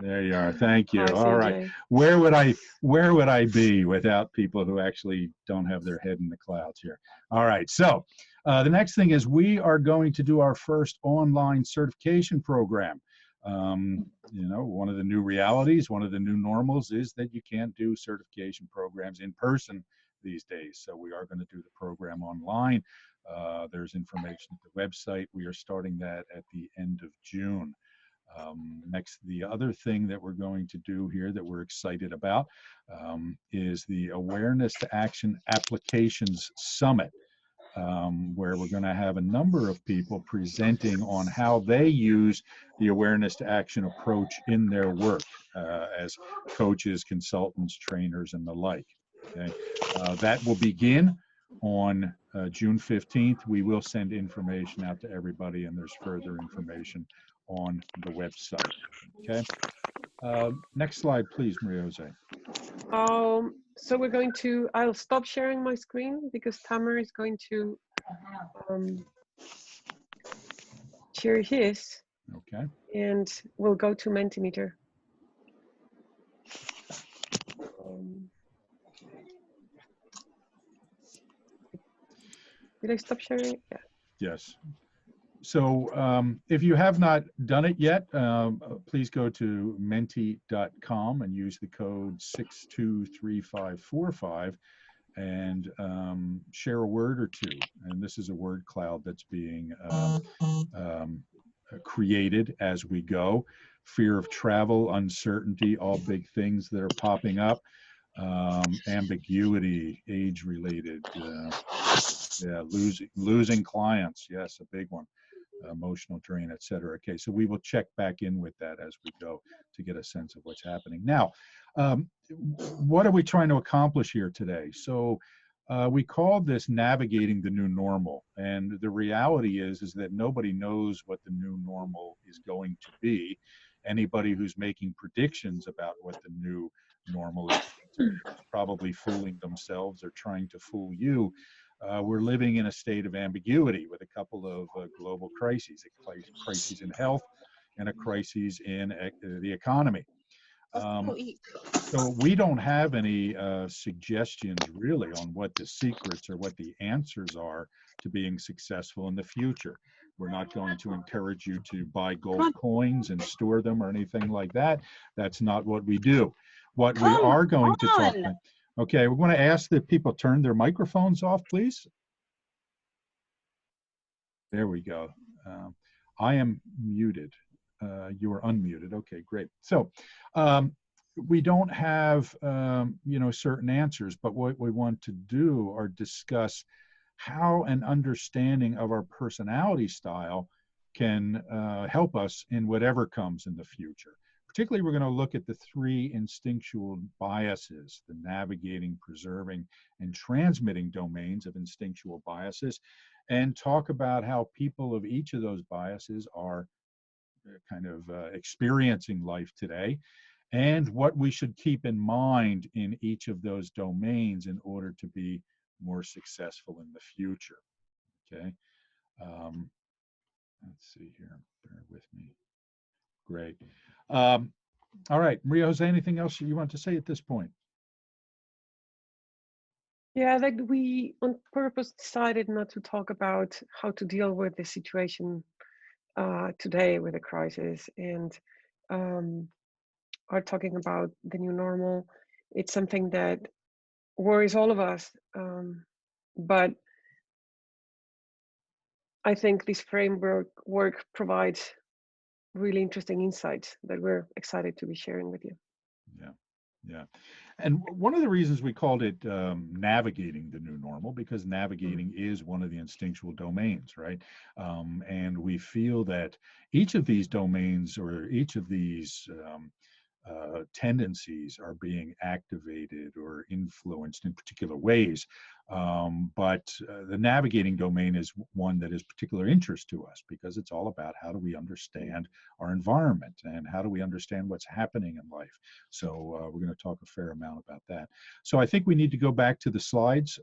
There you are. Thank you. Hi, All right. CJ. Where would I be without people who actually don't have their head in the clouds here? All right. So the next thing is we are going to do our first online certification program. You know, one of the new realities, one of the new normals is that you can't do certification programs in person these days. So we are going to do the program online. There's information at the website. We are starting that at the end of June. Next, the other thing that we're going to do here that we're excited about is the Awareness to Action Applications Summit, where we're going to have a number of people presenting on how they use the awareness to action approach in their work as coaches, consultants, trainers, and the like. Okay, that will begin on June 15th. We will send information out to everybody, and there's further information on the website. Okay. Next slide, please, Maria Jose. So we're going to, I'll stop sharing my screen because Tamer is going to share his. Okay. And we'll go to Mentimeter. Did I stop sharing? Yeah. Yes. So if you have not done it yet, please go to menti.com and use the code 623545 and share a word or two. And this is a word cloud that's being created as we go. Fear of travel, uncertainty, all big things that are popping up. Ambiguity, age-related, yeah, losing clients, yes, a big one. Emotional drain, etc. Okay, so we will check back in with that as we go to get a sense of what's happening. Now, what are we trying to accomplish here today? So we call this navigating the new normal, and the reality is that nobody knows what the new normal is going to be. Anybody who's making predictions about what the new normal is probably fooling themselves or trying to fool you. We're living in a state of ambiguity with a couple of global crises, a crisis in health and a crisis in the economy. So we don't have any suggestions really on what the secrets or what the answers are to being successful in the future. We're not going to encourage you to buy gold coins and store them or anything like that. That's not what we do. What we are going to talk about. Okay, we're going to ask that people turn their microphones off, please. There we go. I am muted. You are unmuted. Okay, great. So we don't have, you know, certain answers, but what we want to do are discuss how an understanding of our personality style can help us in whatever comes in the future. Particularly, we're going to look at the three instinctual biases, the navigating, preserving, and transmitting domains of instinctual biases, and talk about how people of each of those biases are kind of experiencing life today, and what we should keep in mind in each of those domains in order to be more successful in the future. Okay. Let's see here. Bear with me. Great. All right, Maria Jose, anything else you want to say at this point? Yeah, like we on purpose decided not to talk about how to deal with the situation today with the crisis, and are talking about the new normal. It's something that worries all of us, but I think this framework provides really interesting insights that we're excited to be sharing with you. Yeah, yeah. And one of the reasons we called it navigating the new normal, because navigating is one of the instinctual domains, right? And we feel that each of these domains or each of these tendencies are being activated or influenced in particular ways. But the navigating domain is one that is particular interest to us because it's all about how do we understand our environment and how do we understand what's happening in life. So we're going to talk a fair amount about that. So I think we need to go back to the slides.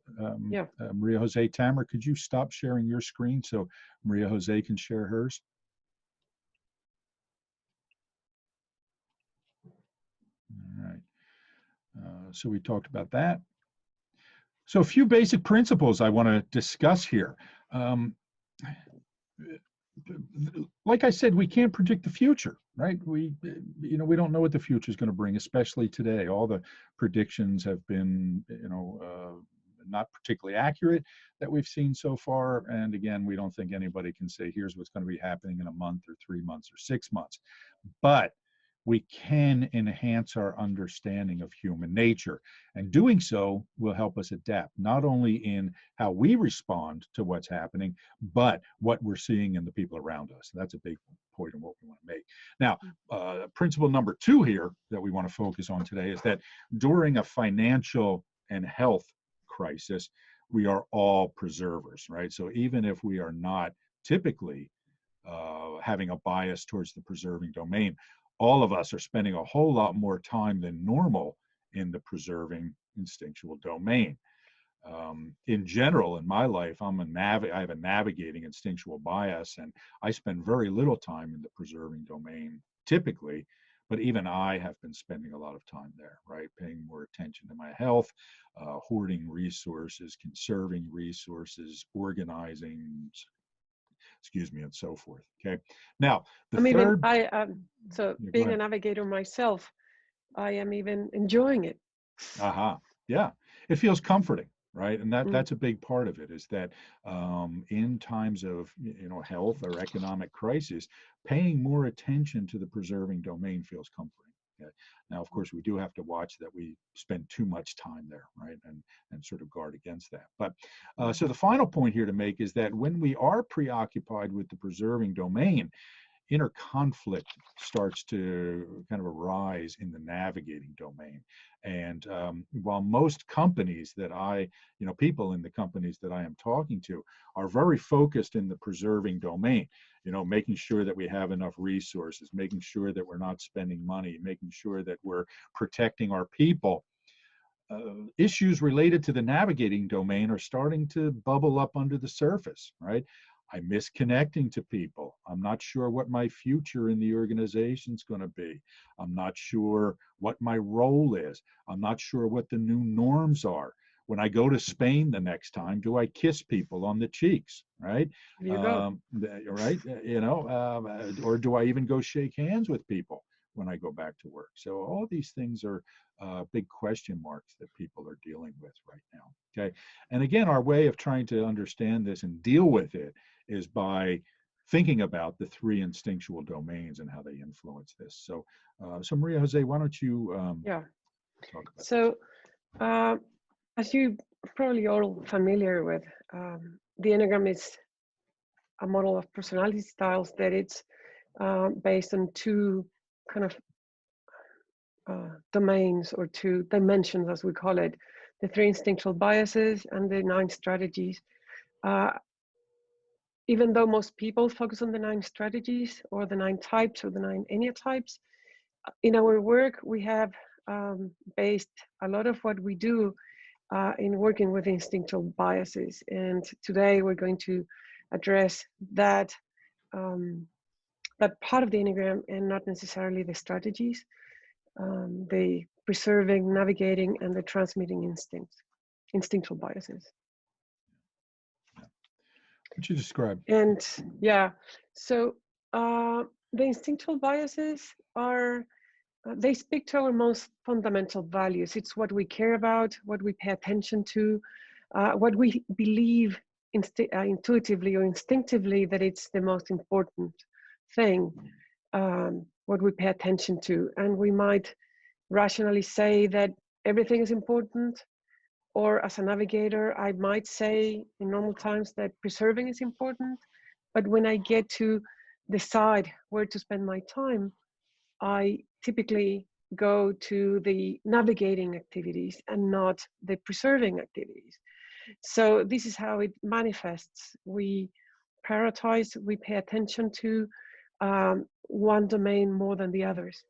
Maria Jose, Tamer, could you stop sharing your screen so Maria Jose can share hers? So we talked about that. So a few basic principles I want to discuss here. Like I said, we can't predict the future, right? We don't know what the future is going to bring, especially today. All the predictions have been, not particularly accurate that we've seen so far. And again, we don't think anybody can say, here's what's going to be happening in a month or 3 months or 6 months. But we can enhance our understanding of human nature. And doing so will help us adapt, not only in how we respond to what's happening, but what we're seeing in the people around us. That's a big point of what we want to make. Now, principle number 2 here that we want to focus on today is that during a financial and health crisis, we are all preservers, right? So even if we are not typically having a bias towards the preserving domain, all of us are spending a whole lot more time than normal in the preserving instinctual domain. In general, in my life, I have a navigating instinctual bias, and I spend very little time in the preserving domain typically, but even I have been spending a lot of time there, right? Paying more attention to my health, hoarding resources, conserving resources, organizing, and so forth. Okay. Now, the third. So being a navigator myself, I am even enjoying it. Yeah, it feels comforting, right? And that's a big part of it, is that in times of health or economic crisis, paying more attention to the preserving domain feels comforting. Okay? Now, of course, we do have to watch that we spend too much time there, right? And sort of guard against that. But so the final point here to make is that when we are preoccupied with the preserving domain, inner conflict starts to kind of arise in the navigating domain. And while most companies that people in the companies that I am talking to are very focused in the preserving domain, making sure that we have enough resources, making sure that we're not spending money, making sure that we're protecting our people, issues related to the navigating domain are starting to bubble up under the surface, right? I miss connecting to people. I'm not sure what my future in the organization is going to be. I'm not sure what my role is. I'm not sure what the new norms are. When I go to Spain the next time, do I kiss people on the cheeks, right? You go. Right? Or do I even go shake hands with people when I go back to work? So all these things are big question marks that people are dealing with right now. Okay. And again, our way of trying to understand this and deal with it is by thinking about the 3 instinctual domains and how they influence this. So, Maria Jose, why don't you talk about so, as you probably all familiar with, the Enneagram is a model of personality styles that it's based on 2 kind of domains, or 2 dimensions, as we call it, the 3 instinctual biases and the 9 strategies. Even though most people focus on the 9 strategies or the 9 types or the 9 Enneagram types, in our work, we have based a lot of what we do in working with instinctual biases. And today we're going to address that, that part of the Enneagram, and not necessarily the strategies, the preserving, navigating, and the transmitting instinctual biases. What you describe? And so the instinctual biases are, they speak to our most fundamental values. It's what we care about, what we pay attention to, what we believe intuitively or instinctively that it's the most important thing, what we pay attention to. And we might rationally say that everything is important, or as a navigator, I might say in normal times that preserving is important. But when I get to decide where to spend my time, I typically go to the navigating activities and not the preserving activities. So this is how it manifests. We prioritize, we pay attention to one domain more than the others.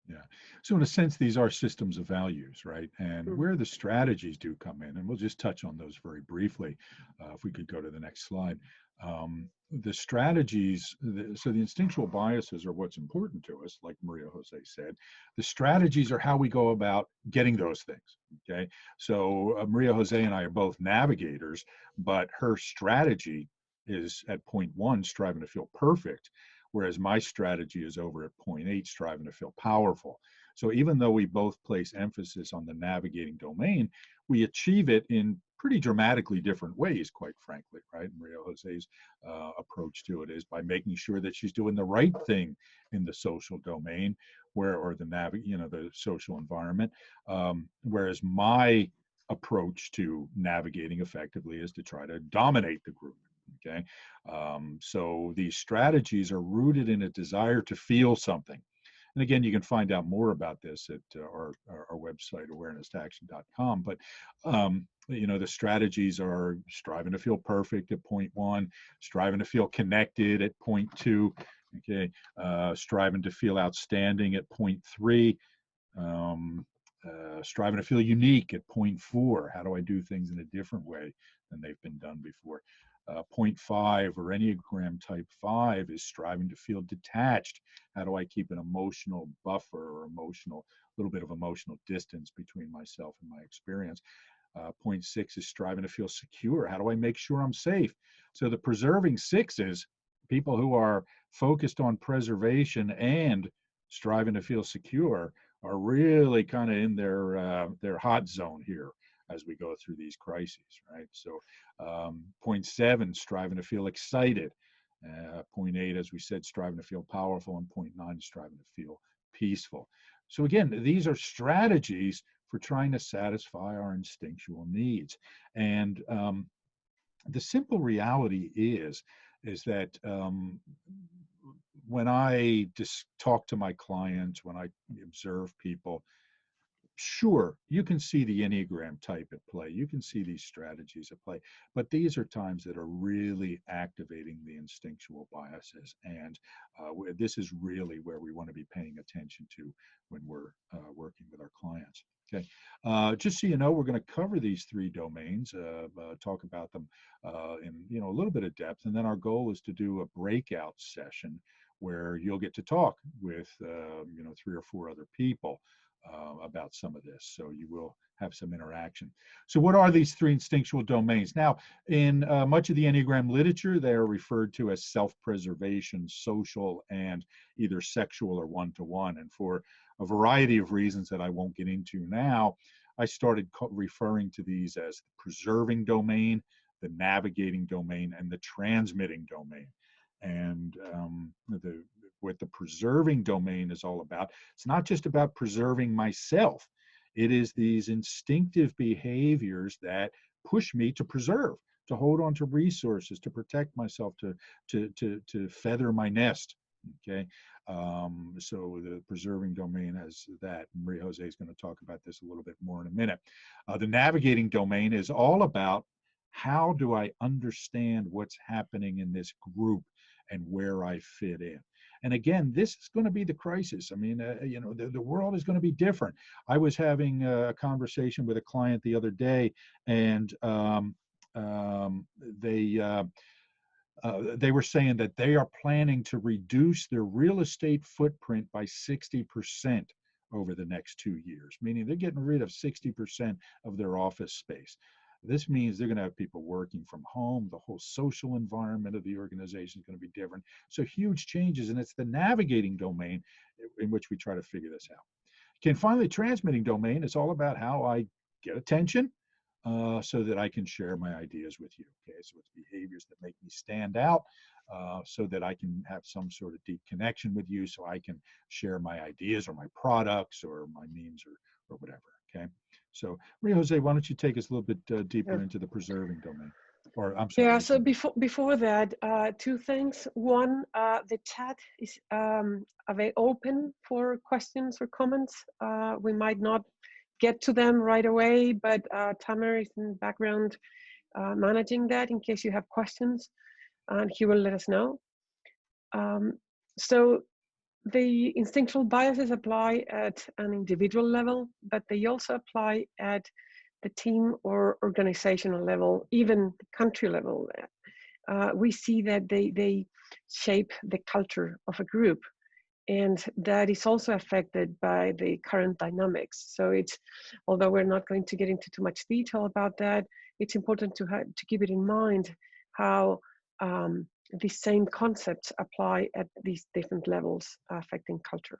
Yeah. So in a sense, these are systems of values, right? And where the strategies do come in, and we'll just touch on those very briefly, if we could go to the next slide. The strategies, so the instinctual biases are what's important to us, like Maria Jose said. The strategies are how we go about getting those things, okay? So Maria Jose and I are both navigators, but her strategy is at point 1, striving to feel perfect, whereas my strategy is over at point 8, striving to feel powerful. So even though we both place emphasis on the navigating domain, we achieve it in pretty dramatically different ways, quite frankly, right? Maria Jose's approach to it is by making sure that she's doing the right thing in the social domain, or the the social environment. Whereas my approach to navigating effectively is to try to dominate the group. Okay, so these strategies are rooted in a desire to feel something. And again, you can find out more about this at our website, awareness2action.com. But the strategies are striving to feel perfect at point 1, striving to feel connected at point 2, okay, striving to feel outstanding at point 3, striving to feel unique at point 4. How do I do things in a different way than they've been done before? Point 5 or Enneagram type 5 is striving to feel detached. How do I keep an emotional buffer or little bit of emotional distance between myself and my experience? Point 6 is striving to feel secure. How do I make sure I'm safe? So the preserving 6s, people who are focused on preservation and striving to feel secure, are really kind of in their hot zone here as we go through these crises, right? So point 7, striving to feel excited. Point 8, as we said, striving to feel powerful. And point 9, striving to feel peaceful. So again, these are strategies for trying to satisfy our instinctual needs. And the simple reality is that when I just talk to my clients, when I observe people, sure, you can see the Enneagram type at play. You can see these strategies at play, but these are times that are really activating the instinctual biases. And this is really where we want to be paying attention to when we're working with our clients. Okay, just so you know, we're going to cover these 3 domains, talk about them in a little bit of depth, and then our goal is to do a breakout session where you'll get to talk with 3 or 4 other people about some of this. So you will have some interaction. So what are these 3 instinctual domains? Now, in much of the Enneagram literature, they are referred to as self-preservation, social, and either sexual or one-to-one. And for a variety of reasons that I won't get into now, I started referring to these as the preserving domain, the navigating domain, and the transmitting domain. And what the preserving domain is all about, it's not just about preserving myself. It is these instinctive behaviors that push me to preserve, to hold on to resources, to protect myself, to feather my nest. Okay, so the preserving domain has that. Maria Jose is going to talk about this a little bit more in a minute. The navigating domain is all about how do I understand what's happening in this group and where I fit in. And again, this is going to be the crisis. I mean, the world is going to be different. I was having a conversation with a client the other day, and they were saying that they are planning to reduce their real estate footprint by 60% over the next 2 years, meaning they're getting rid of 60% of their office space. This means they're going to have people working from home. The whole social environment of the organization is going to be different. So huge changes, and it's the navigating domain in which we try to figure this out. Okay, and finally, transmitting domain is all about how I get attention so that I can share my ideas with you. Okay, so it's behaviors that make me stand out so that I can have some sort of deep connection with you, so I can share my ideas or my products or my memes or whatever. Okay. So, Maria Jose, why don't you take us a little bit deeper into the preserving domain? Or I'm sorry. Yeah. So before that, 2 things. One, the chat is open for questions or comments. We might not get to them right away, but Tamer is in the background managing that in case you have questions, and he will let us know. So the instinctual biases apply at an individual level, but they also apply at the team or organizational level, even the country level. we see that they shape the culture of a group, and that is also affected by the current dynamics. So it's, although we're not going to get into too much detail about that, it's important to keep it in mind how these same concepts apply at these different levels affecting culture.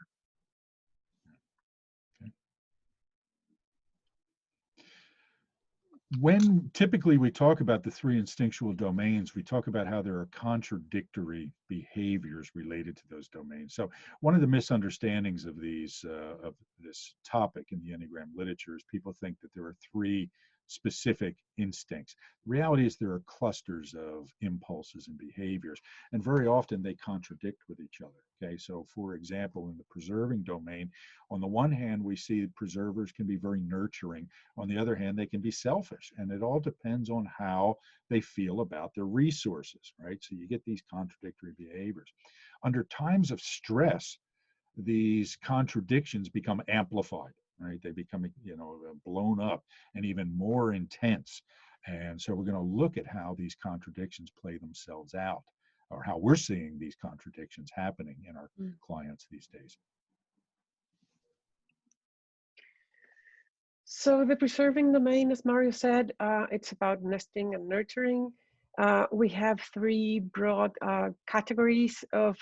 When typically we talk about the three instinctual domains, we talk about how there are contradictory behaviors related to those domains. So one of the misunderstandings of of this topic in the Enneagram literature is people think that there are three specific instincts. The reality is there are clusters of impulses and behaviors, and very often they contradict with each other. Okay, so for example, in the preserving domain, on the one hand, we see preservers can be very nurturing. On the other hand, they can be selfish, and it all depends on how they feel about their resources, right? So you get these contradictory behaviors. Under times of stress, these contradictions become amplified, right? They become, blown up and even more intense. And so we're going to look at how these contradictions play themselves out, or how we're seeing these contradictions happening in our clients these days. So the preserving domain, as Mario said, it's about nesting and nurturing. We have three broad categories of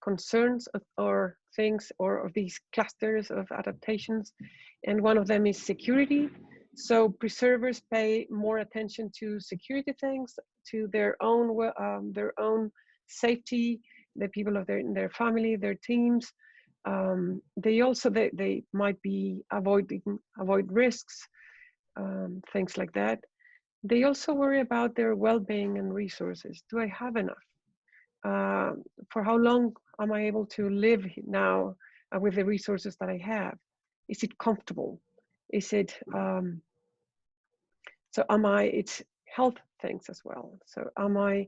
concerns or things, or of these clusters of adaptations, and one of them is security. So preservers pay more attention to security things, to their own safety, the people of their family, their teams. They might be avoid risks, things like that. They also worry about their well-being and resources. Do I have enough? For how long am I able to live now with the resources that I have? Is it comfortable? Is it it's health things as well. So am I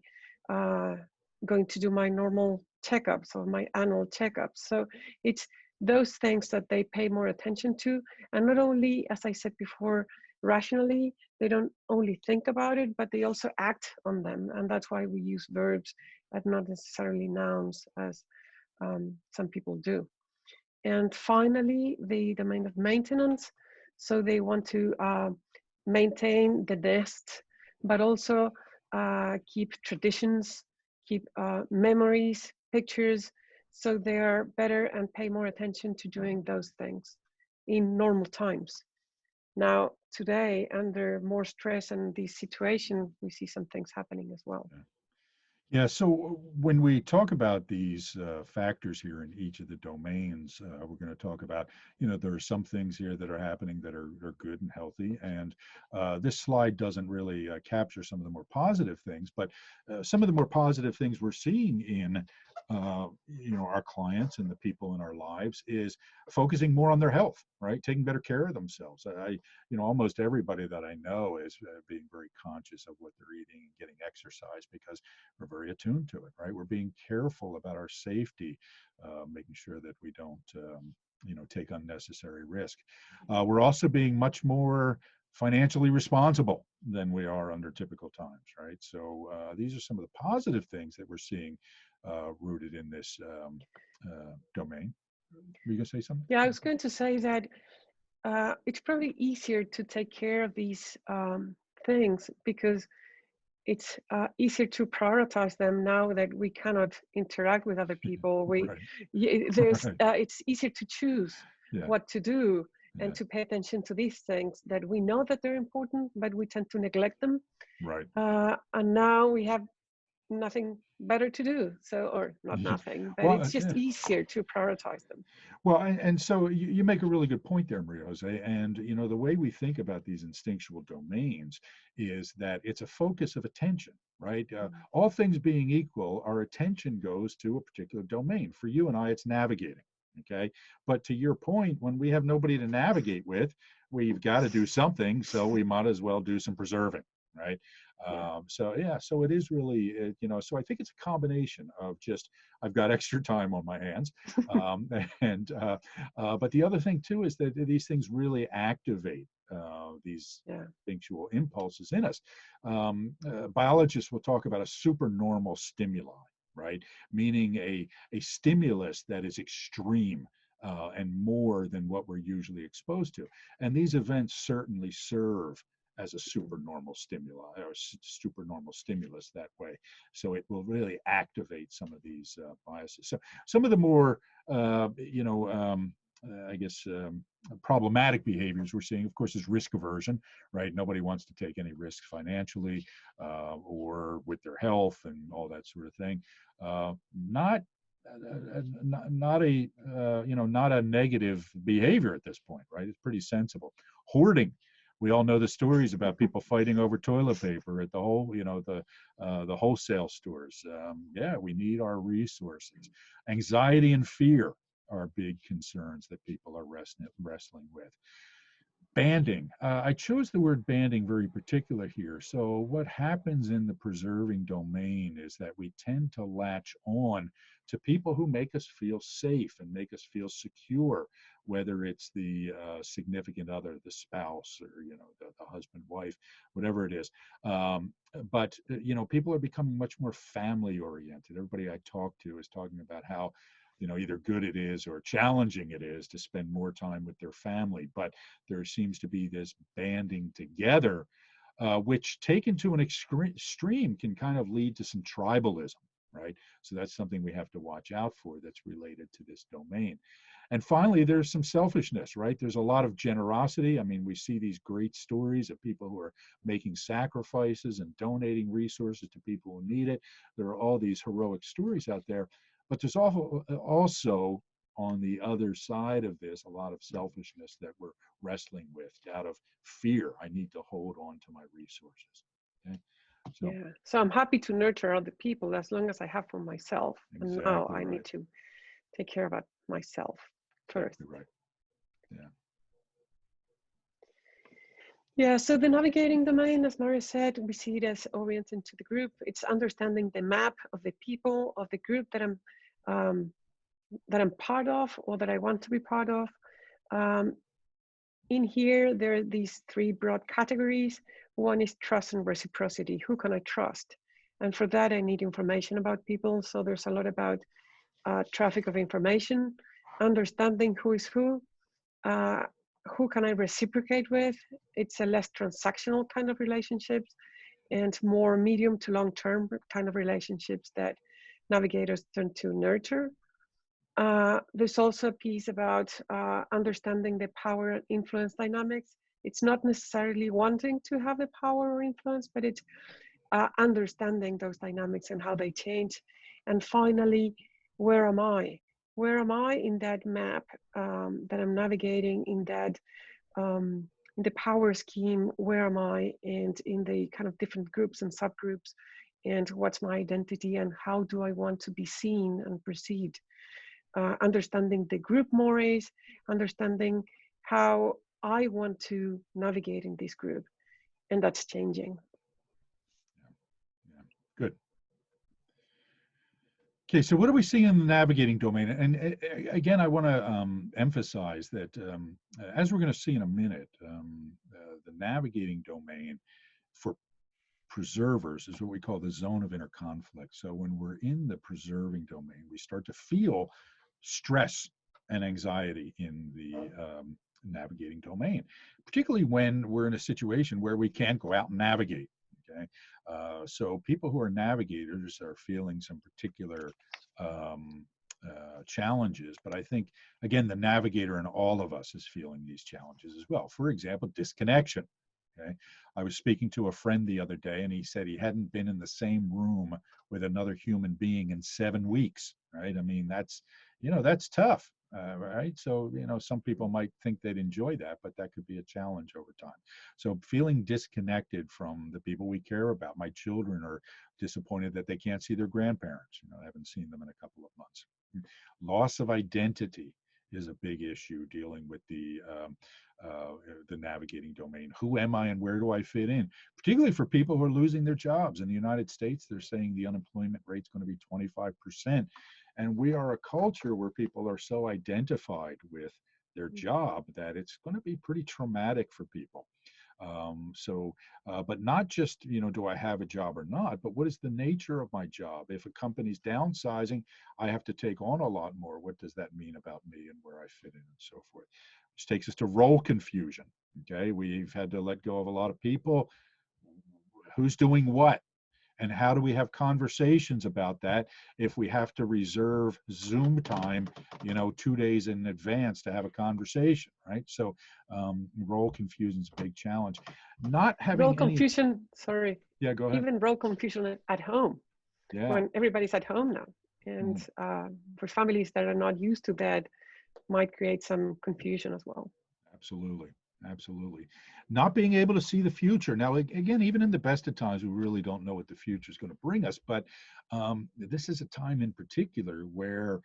going to do my normal checkups or my annual checkups? So it's those things that they pay more attention to. And not only, as I said before, rationally, they don't only think about it, but they also act on them. And that's why we use verbs and not necessarily nouns, as some people do. And finally, the domain of maintenance. So they want to maintain the nest, but also keep traditions, keep memories, pictures, so they are better and pay more attention to doing those things in normal times. Now, today, under more stress and this situation, we see some things happening as well. Yeah, so when we talk about these factors here in each of the domains, we're going to talk about, there are some things here that are happening that are good and healthy. And this slide doesn't really capture some of the more positive things, but some of the more positive things we're seeing in our clients and the people in our lives is focusing more on their health, right? Taking better care of themselves. Almost everybody that I know is being very conscious of what they're eating and getting exercise, because we're very attuned to it, right? We're being careful about our safety, making sure that we don't, take unnecessary risk. We're also being much more financially responsible than we are under typical times, right? So these are some of the positive things that we're seeing rooted in this domain. Were you going to say something? Yeah, I was going to say that it's probably easier to take care of these things because it's easier to prioritize them now that we cannot interact with other people. Right. It's easier to choose what to do and to pay attention to these things that we know that they're important, but we tend to neglect them. Right. And now we have nothing better to do, or not nothing, but it's just easier to prioritize them. Well, and so you make a really good point there, Maria Jose. And the way we think about these instinctual domains is that it's a focus of attention, right? All things being equal, our attention goes to a particular domain. For you and I, it's navigating. Okay, but to your point, when we have nobody to navigate with, we've got to do something, so we might as well do some preserving, right? So it is really, so I think it's a combination of just, I've got extra time on my hands. But the other thing too is that these things really activate these Yeah. instinctual impulses in us. Biologists will talk about a supernormal stimuli, right? Meaning a stimulus that is extreme and more than what we're usually exposed to. And these events certainly serve as a supernormal stimuli or supernormal stimulus that way. So it will really activate some of these biases. So some of the more, I guess, problematic behaviors we're seeing, of course, is risk aversion, right? Nobody wants to take any risk financially or with their health and all that sort of thing. Not not a negative behavior at this point, right? It's pretty sensible. Hoarding. We all know the stories about people fighting over toilet paper at the the wholesale stores. Yeah, we need our resources. Anxiety and fear are big concerns that people are wrestling with. Banding. I chose the word banding very particular here. So what happens in the preserving domain is that we tend to latch on to people who make us feel safe and make us feel secure, whether it's the significant other, the spouse, or the husband, wife, whatever it is. But people are becoming much more family oriented. Everybody I talk to is talking about how either good it is or challenging it is to spend more time with their family. But there seems to be this banding together, which taken to an extreme can kind of lead to some tribalism, right? So that's something we have to watch out for that's related to this domain. And finally, there's some selfishness, right? There's a lot of generosity. I mean, we see these great stories of people who are making sacrifices and donating resources to people who need it. There are all these heroic stories out there. But there's also on the other side of this, a lot of selfishness that we're wrestling with out of fear. I need to hold on to my resources. Okay. So, Yeah. So I'm happy to nurture other people as long as I have for myself. Exactly and now I right. need to take care about myself first. Exactly right. Yeah. Yeah, so the navigating domain, as Maria said, we see it as oriented to the group. It's understanding the map of the people of the group that I'm part of or that I want to be part of. In here, there are these three broad categories. One is trust and reciprocity. Who can I trust? And for that, I need information about people. So there's a lot about traffic of information, understanding who is who can I reciprocate with? It's a less transactional kind of relationships and more medium to long-term kind of relationships that navigators tend to nurture. There's also a piece about understanding the power and influence dynamics. It's not necessarily wanting to have the power or influence, but it's understanding those dynamics and how they change. And finally, where am I? Where am I in that map that I'm navigating in that in the power scheme? Where am I? And in the kind of different groups and subgroups, and what's my identity and how do I want to be seen and perceived? Understanding the group mores, understanding how I want to navigate in this group, and that's changing. Yeah. Good. Okay, so what are we seeing in the navigating domain? And again, I want to emphasize that as we're going to see in a minute, the navigating domain for preservers is what we call the zone of inner conflict. So when we're in the preserving domain, we start to feel stress and anxiety in the navigating domain, particularly when we're in a situation where we can't go out and navigate. Okay, so people who are navigators are feeling some particular challenges, but I think again the navigator in all of us is feeling these challenges as well. For example, disconnection. Okay, I was speaking to a friend the other day, and he said he hadn't been in the same room with another human being in 7 weeks. Right? I mean, that's that's tough. Right. So, some people might think they'd enjoy that, but that could be a challenge over time. So feeling disconnected from the people we care about. My children are disappointed that they can't see their grandparents. I haven't seen them in a couple of months. Loss of identity is a big issue dealing with the navigating domain. Who am I and where do I fit in? Particularly for people who are losing their jobs. In the United States, they're saying the unemployment rate's going to be 25%. And we are a culture where people are so identified with their job, that it's going to be pretty traumatic for people. But not just, do I have a job or not, but what is the nature of my job? If a company's downsizing, I have to take on a lot more. What does that mean about me and where I fit in and so forth? Which takes us to role confusion. Okay, we've had to let go of a lot of people. Who's doing what? And how do we have conversations about that if we have to reserve Zoom time, 2 days in advance to have a conversation, right? So role confusion is a big challenge. Not having Role confusion, sorry. Yeah, go ahead. Even role confusion at home, when everybody's at home now. And for families that are not used to that, might create some confusion as well. Absolutely. Absolutely. Not being able to see the future. Now, again, even in the best of times, we really don't know what the future is going to bring us. But this is a time in particular where,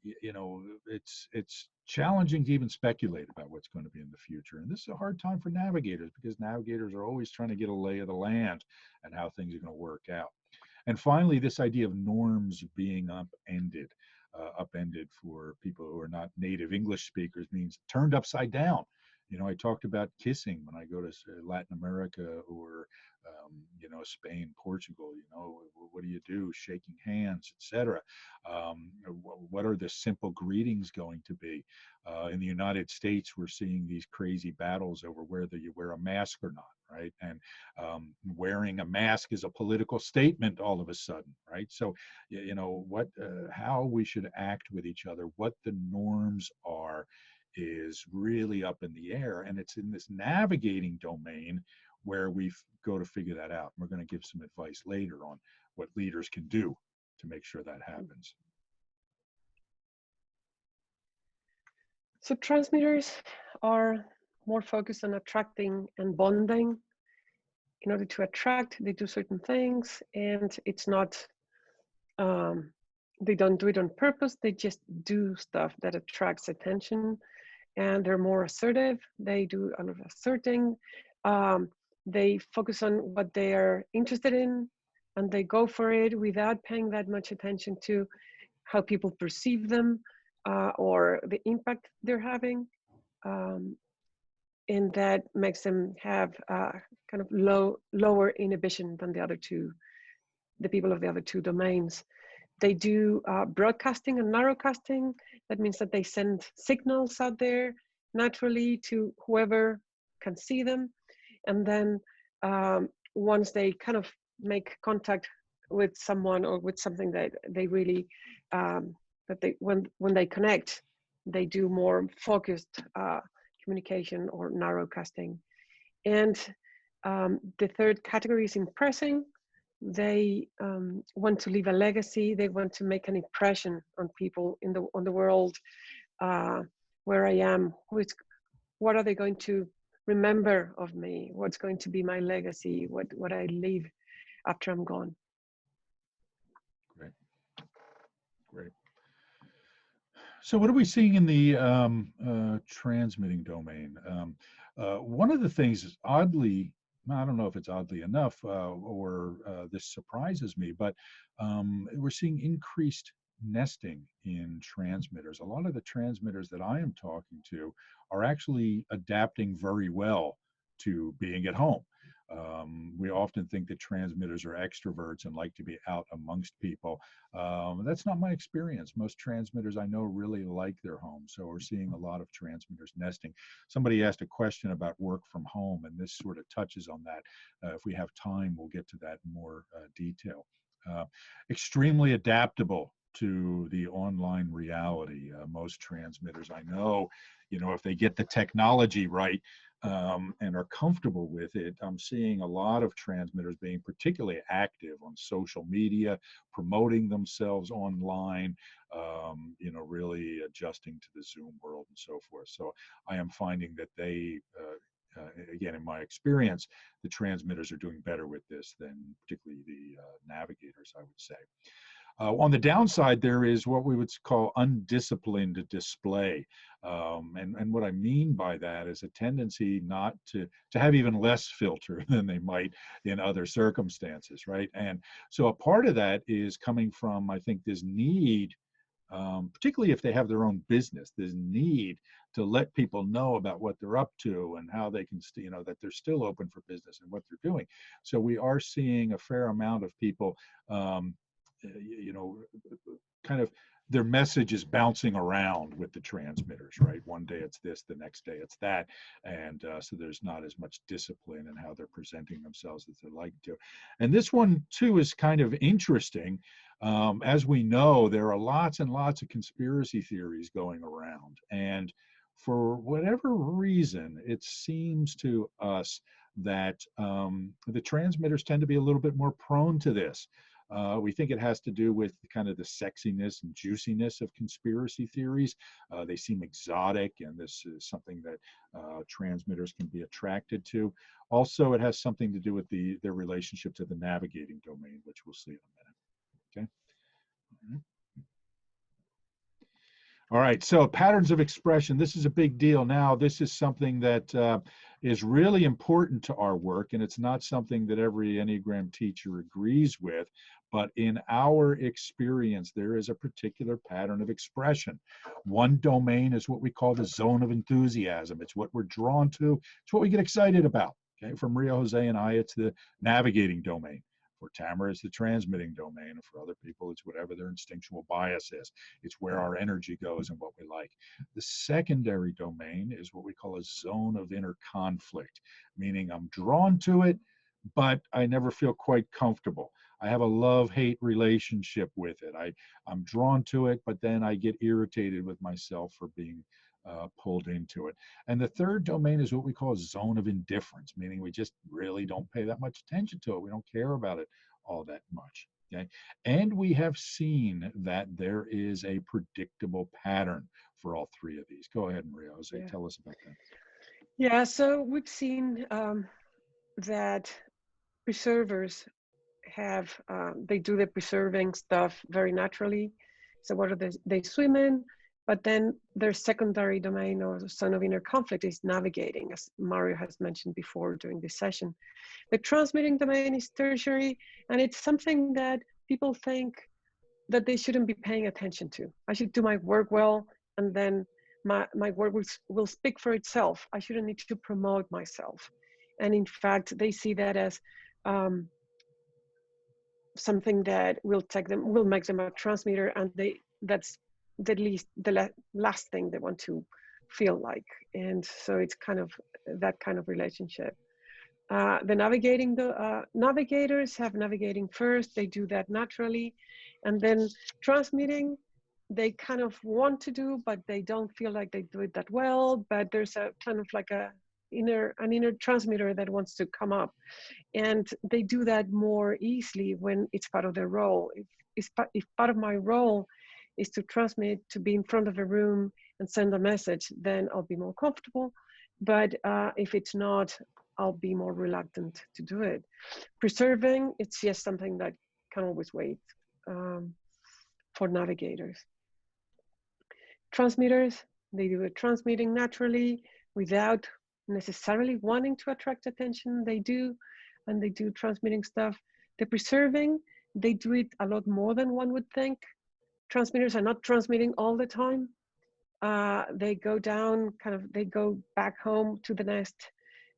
it's challenging to even speculate about what's going to be in the future. And this is a hard time for navigators, because navigators are always trying to get a lay of the land and how things are going to work out. And finally, this idea of norms being upended. Upended for people who are not native English speakers means turned upside down. I talked about kissing when I go to Latin America or, Spain, Portugal. What do you do? Shaking hands, etc. What are the simple greetings going to be? In the United States, we're seeing these crazy battles over whether you wear a mask or not, right? And wearing a mask is a political statement all of a sudden, right? So, how we should act with each other, what the norms are, is really up in the air, and it's in this navigating domain where we go to figure that out. We're going to give some advice later on what leaders can do to make sure that happens. So transmitters are more focused on attracting and bonding. In order to attract, they do certain things, and it's not, they don't do it on purpose. They just do stuff that attracts attention. And they're more assertive. They do a lot of asserting. They focus on what they are interested in, and they go for it without paying that much attention to how people perceive them or the impact they're having. And that makes them have kind of lower inhibition than the people of the other two domains. They do broadcasting and narrowcasting. That means that they send signals out there naturally to whoever can see them. And then once they kind of make contact with someone or with something that they really, when they connect, they do more focused communication or narrowcasting. And the third category is impressing. They want to leave a legacy. They want to make an impression on people on the world, where I am. What are they going to remember of me? What's going to be my legacy? What I leave after I'm gone? Great, great. So what are we seeing in the transmitting domain? One of the things is oddly, I don't know if it's oddly enough or this surprises me, but we're seeing increased nesting in transmitters. A lot of the transmitters that I am talking to are actually adapting very well to being at home. We often think that transmitters are extroverts and like to be out amongst people. That's not my experience. Most transmitters I know really like their home. So we're seeing a lot of transmitters nesting. Somebody asked a question about work from home, and this sort of touches on that. If we have time, we'll get to that in more detail. Extremely adaptable to the online reality. Most transmitters I know, if they get the technology right, and are comfortable with it, I'm seeing a lot of transmitters being particularly active on social media, promoting themselves online, really adjusting to the Zoom world and so forth. So I am finding that they, again, in my experience, the transmitters are doing better with this than particularly the navigators, I would say. On the downside, there is what we would call undisciplined display. And what I mean by that is a tendency not to have even less filter than they might in other circumstances, right? And so a part of that is coming from, I think, this need, particularly if they have their own business, this need let people know about what they're up to and how they can, that they're still open for business and what they're doing. So we are seeing a fair amount of people, you know, kind of their message is bouncing around with the transmitters, right? One day it's this, the next day it's that. And so there's not as much discipline in how they're presenting themselves as they'd like to. And this one, too, is kind of interesting. As we know, there are lots and lots of conspiracy theories going around. And for whatever reason, it seems to us that the transmitters tend to be a little bit more prone to this. We think it has to do with kind of the sexiness and juiciness of conspiracy theories. They seem exotic, and this is something that transmitters can be attracted to. Also, it has something to do with their relationship to the navigating domain, which we'll see in a minute. Okay. All right, so patterns of expression. This is a big deal now. This is something that is really important to our work, and it's not something that every Enneagram teacher agrees with, but in our experience, there is a particular pattern of expression. One domain is what we call the zone of enthusiasm. It's what we're drawn to. It's what we get excited about. Okay, for Maria Jose and I, it's the navigating domain. For Tamara, it's the transmitting domain, and for other people, it's whatever their instinctual bias is. It's where our energy goes and what we like. The secondary domain is what we call a zone of inner conflict, meaning I'm drawn to it, but I never feel quite comfortable. I have a love-hate relationship with it. I'm drawn to it, but then I get irritated with myself for being pulled into it. And the third domain is what we call a zone of indifference, meaning we just really don't pay that much attention to it. We don't care about it all that much. Okay. And we have seen that there is a predictable pattern for all three of these. Go ahead, Maria Jose, tell us about that. Yeah, so we've seen that preservers they do the preserving stuff very naturally. So what are they swim in, but then their secondary domain or zone of inner conflict is navigating, as Mario has mentioned before during this session. The transmitting domain is tertiary, and it's something that people think that they shouldn't be paying attention to. I should do my work well, and then my work will speak for itself. I shouldn't need to promote myself. And in fact, they see that as something that will make them a transmitter, and that's the last thing they want to feel like. And so it's kind of that kind of relationship. The navigators have navigating first. They do that naturally, and then transmitting, they kind of want to do, but they don't feel like they do it that well. But there's a kind of like an inner transmitter that wants to come up, and they do that more easily when it's part of their role. If part of my role is to transmit, to be in front of a room and send a message, then I'll be more comfortable. But if it's not, I'll be more reluctant to do it. Preserving, it's just something that can always wait for navigators. Transmitters, they do it transmitting naturally without necessarily wanting to attract attention. They do, and they do transmitting stuff. The preserving, they do it a lot more than one would think. Transmitters are not transmitting all the time. They go down, they go back home to the nest,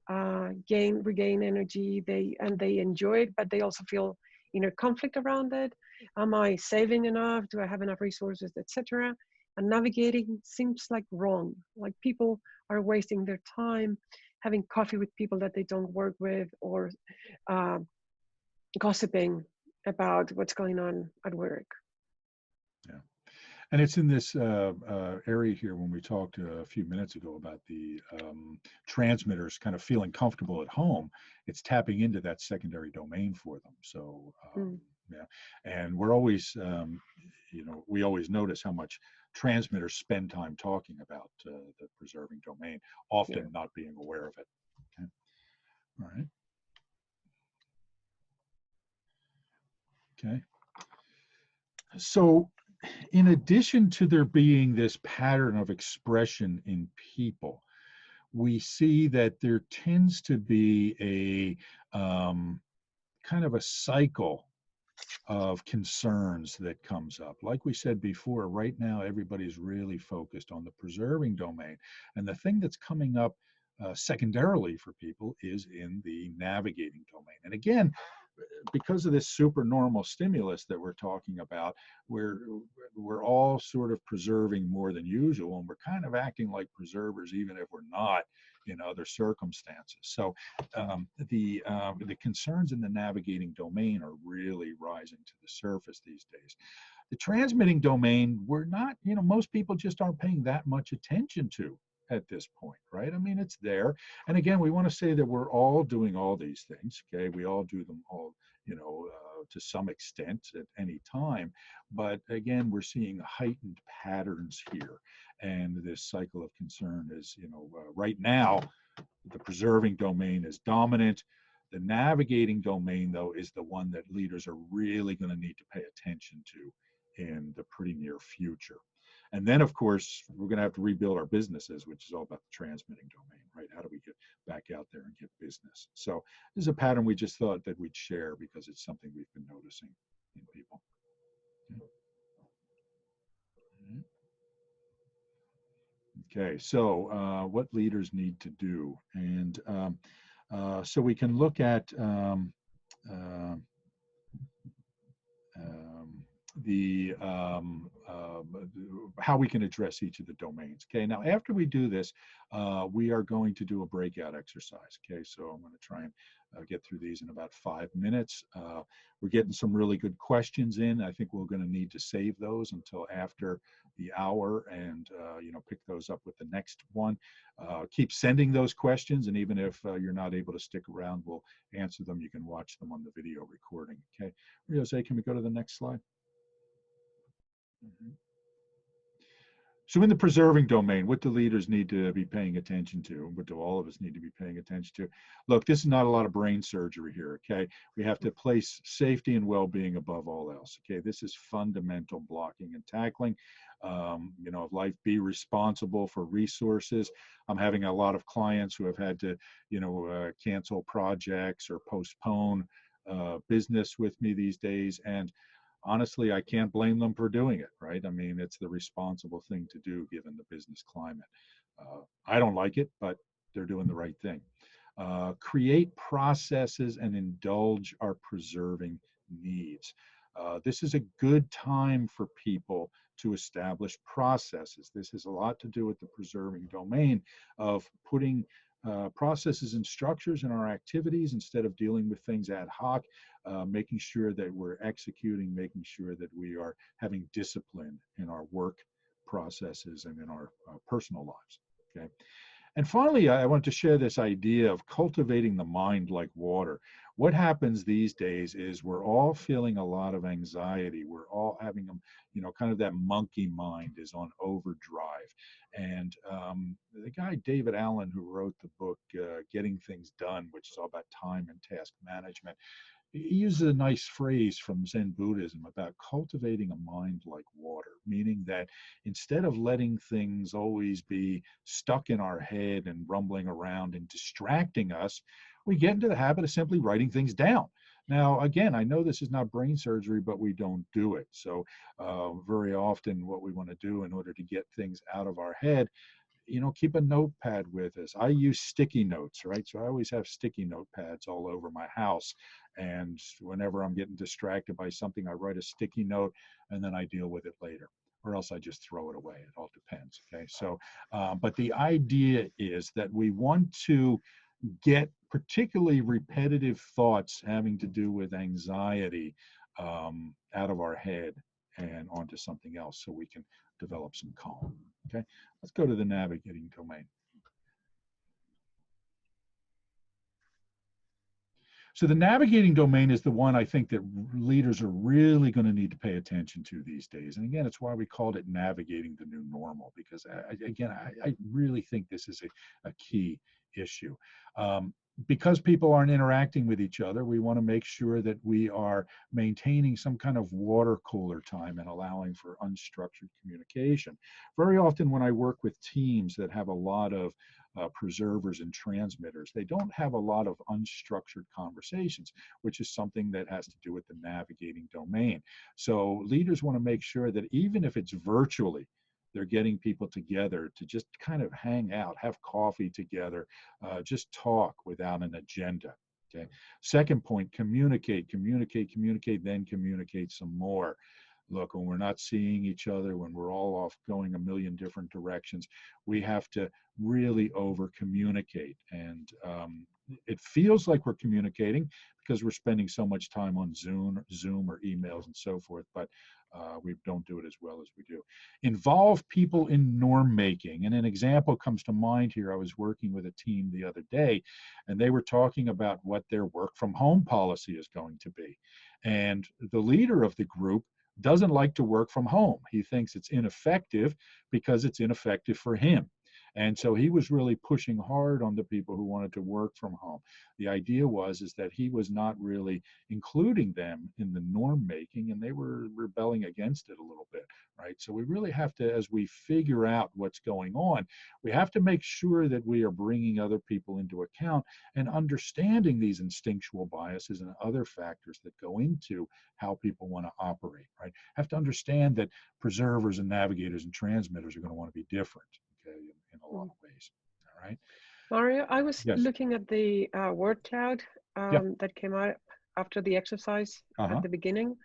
regain energy. They enjoy it, but they also feel inner conflict around it. Am I saving enough? Do I have enough resources, etc.? And navigating seems like wrong. Like people are wasting their time having coffee with people that they don't work with, or gossiping about what's going on at work. Yeah. And it's in this area here when we talked a few minutes ago about the transmitters kind of feeling comfortable at home. It's tapping into that secondary domain for them. So, yeah. And we're always, we always notice how much transmitters spend time talking about the preserving domain, often not being aware of it. Okay. All right. Okay. So, in addition to there being this pattern of expression in people, we see that there tends to be a kind of a cycle of concerns that comes up. Like we said before, right now everybody's really focused on the preserving domain. And the thing that's coming up secondarily for people is in the navigating domain. And again, because of this supernormal stimulus that we're talking about, we're we're all sort of preserving more than usual, and we're kind of acting like preservers even if we're not in other circumstances. So the concerns in the navigating domain are really rising to the surface these days. The transmitting domain, we're not, most people just aren't paying that much attention to at this point, right? I mean, it's there. And again, we want to say that we're all doing all these things, okay? We all do them all, to some extent at any time. But again, we're seeing heightened patterns here. And this cycle of concern is, right now, the preserving domain is dominant. The navigating domain, though, is the one that leaders are really going to need to pay attention to in the pretty near future. And then, of course, we're going to have to rebuild our businesses, which is all about the transmitting domain, right? How do we get back out there and get business? So this is a pattern we just thought that we'd share because it's something we've been noticing in people. Okay, so what leaders need to do. And so we can look at uh, the how we can address each of the domains. Okay, now after we do this, we are going to do a breakout exercise. Okay, so I'm going to try and get through these in about 5 minutes. We're getting some really good questions in. I think we're going to need to save those until after the hour and pick those up with the next one. Keep sending those questions, and even if you're not able to stick around, we'll answer them. You can watch them on the video recording. Okay, Jose, can we go to the next slide? Mhm. So in the preserving domain, what do leaders need to be paying attention to? What do all of us need to be paying attention to? Look, this is not a lot of brain surgery here, okay? We have to place safety and well-being above all else, okay? This is fundamental blocking and tackling. Of life, be responsible for resources. I'm having a lot of clients who have had to, cancel projects or postpone business with me these days. And honestly, I can't blame them for doing it, right? I mean, it's the responsible thing to do given the business climate. I don't like it, but they're doing the right thing. Create processes and indulge our preserving needs. This is a good time for people to establish processes. This has a lot to do with the preserving domain of putting processes and structures in our activities instead of dealing with things ad hoc, making sure that we're executing, making sure that we are having discipline in our work processes and in our personal lives. Okay. And finally, I want to share this idea of cultivating the mind like water. What happens these days is we're all feeling a lot of anxiety. We're all having, kind of that monkey mind is on overdrive. And the guy, David Allen, who wrote the book, Getting Things Done, which is all about time and task management, he uses a nice phrase from Zen Buddhism about cultivating a mind like water, meaning that instead of letting things always be stuck in our head and rumbling around and distracting us, we get into the habit of simply writing things down. Now, again, I know this is not brain surgery, but we don't do it. So very often what we want to do in order to get things out of our head, keep a notepad with us. I use sticky notes, right? So I always have sticky notepads all over my house. And whenever I'm getting distracted by something, I write a sticky note and then I deal with it later. Or else I just throw it away. It all depends. Okay. So, but the idea is that we want to get particularly repetitive thoughts having to do with anxiety out of our head and onto something else so we can develop some calm. Okay, let's go to the navigating domain. So the navigating domain is the one I think that leaders are really going to need to pay attention to these days. And again, it's why we called it navigating the new normal, because I really think this is a key issue. because people aren't interacting with each other, we want to make sure that we are maintaining some kind of water cooler time and allowing for unstructured communication. Very often when I work with teams that have a lot of preservers and transmitters, they don't have a lot of unstructured conversations, which is something that has to do with the navigating domain. So leaders want to make sure that even if it's virtually, they're getting people together to just kind of hang out, have coffee together, just talk without an agenda. Okay. Second point, communicate, communicate, communicate, then communicate some more. Look, when we're not seeing each other, when we're all off going a million different directions, we have to really over communicate. And it feels like we're communicating because we're spending so much time on Zoom or emails and so forth, but we don't do it as well as we do. Involve people in norm making. And an example comes to mind here. I was working with a team the other day, and they were talking about what their work from home policy is going to be. And the leader of the group doesn't like to work from home. He thinks it's ineffective because it's ineffective for him. And so he was really pushing hard on the people who wanted to work from home. The idea was is that he was not really including them in the norm making, and they were rebelling against it a little bit, right? So we really have to, as we figure out what's going on, we have to make sure that we are bringing other people into account and understanding these instinctual biases and other factors that go into how people want to operate, right? Have to understand that preservers and navigators and transmitters are going to want to be different, okay, in a lot of ways. All right. Mario, I was Yes. looking at the word cloud Yeah. that came out after the exercise Uh-huh. at the beginning.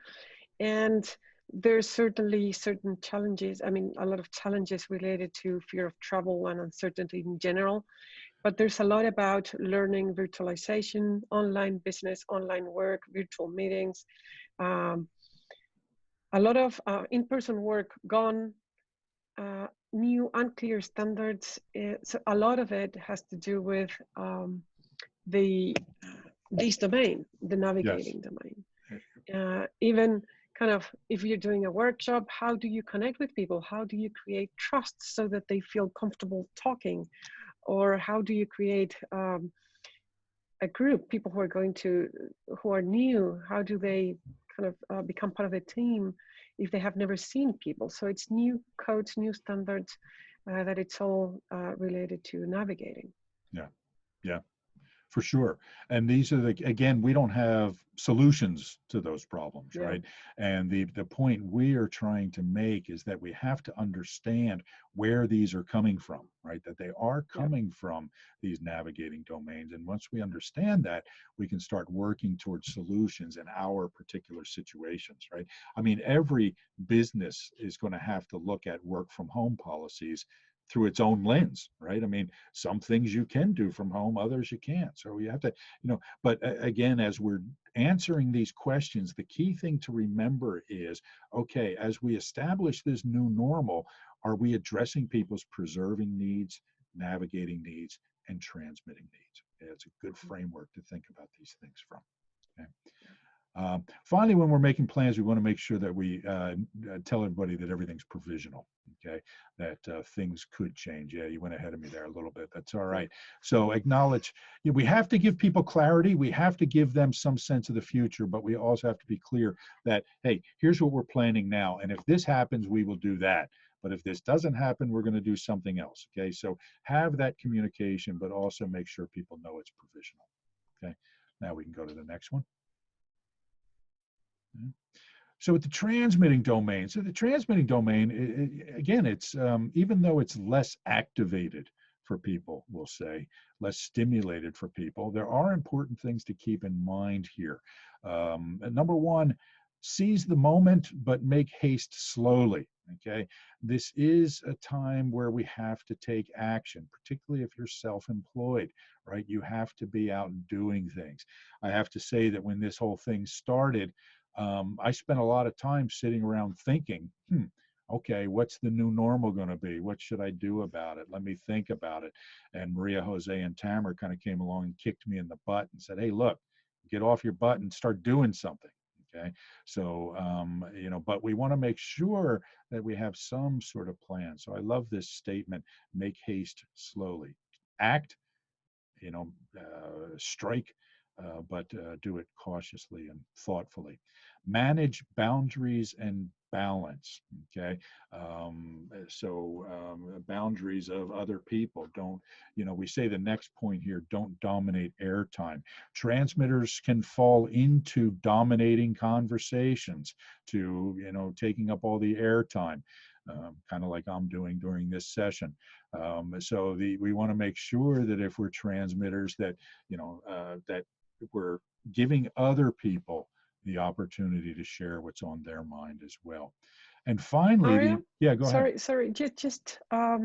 And there's certainly certain challenges, I mean, a lot of challenges related to fear of trouble and uncertainty in general. But there's a lot about learning, virtualization, online business, online work, virtual meetings, a lot of in-person work gone, new unclear standards. So a lot of it has to do with this domain, the navigating domain. Even kind of if you're doing a workshop, how do you connect with people? How do you create trust so that they feel comfortable talking? Or how do you create a group, people who are who are new, how do they kind of become part of a team if they have never seen people? So it's new codes, new standards that it's all related to navigating. Yeah. Yeah. For sure. And these are again, we don't have solutions to those problems, Yeah. right? And the point we are trying to make is that we have to understand where these are coming from, right? That they are coming from these navigating domains. And once we understand that, we can start working towards solutions in our particular situations, right? I mean, every business is going to have to look at work from home policies through its own lens, right? I mean, some things you can do from home, others you can't. So you have to, but again, as we're answering these questions, the key thing to remember is, okay, as we establish this new normal, are we addressing people's preserving needs, navigating needs, and transmitting needs? It's a good framework to think about these things from. Okay. Finally, when we're making plans, we want to make sure that we tell everybody that everything's provisional, okay, that things could change. Yeah, you went ahead of me there a little bit. That's all right. So acknowledge, we have to give people clarity. We have to give them some sense of the future, but we also have to be clear that, hey, here's what we're planning now. And if this happens, we will do that. But if this doesn't happen, we're going to do something else, okay? So have that communication, but also make sure people know it's provisional, okay? Now we can go to the next one. So with the transmitting domain, again, it's even though it's less activated for people, we'll say, less stimulated for people, there are important things to keep in mind here. Number one, seize the moment, but make haste slowly, okay? This is a time where we have to take action, particularly if you're self-employed, right? You have to be out doing things. I have to say that when this whole thing started, I spent a lot of time sitting around thinking, okay, what's the new normal going to be? What should I do about it? Let me think about it. And Maria, Jose, and Tamer kind of came along and kicked me in the butt and said, hey, look, get off your butt and start doing something. Okay. So, but we want to make sure that we have some sort of plan. So I love this statement, make haste slowly. Act strike, but do it cautiously and thoughtfully. Manage boundaries and balance. Okay, boundaries of other people. Don't, we say the next point here, don't dominate airtime. Transmitters can fall into dominating conversations, to, taking up all the airtime. Kind of like I'm doing during this session. We want to make sure that if we're transmitters, that that we're giving other people the opportunity to share what's on their mind as well. And finally, Mario? yeah, go ahead. Sorry, just a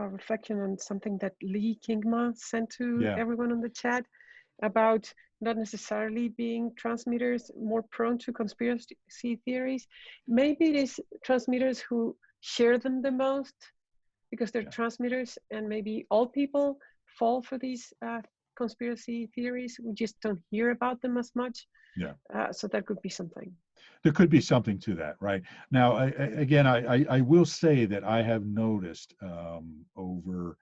reflection on something that Lee Kingma sent to Yeah. everyone on the chat about not necessarily being transmitters more prone to conspiracy theories. Maybe it is transmitters who share them the most because they're transmitters, and maybe all people fall for these conspiracy theories. We just don't hear about them as much. Yeah. So that could be something. There could be something to that, right? Now, I will say that I have noticed over,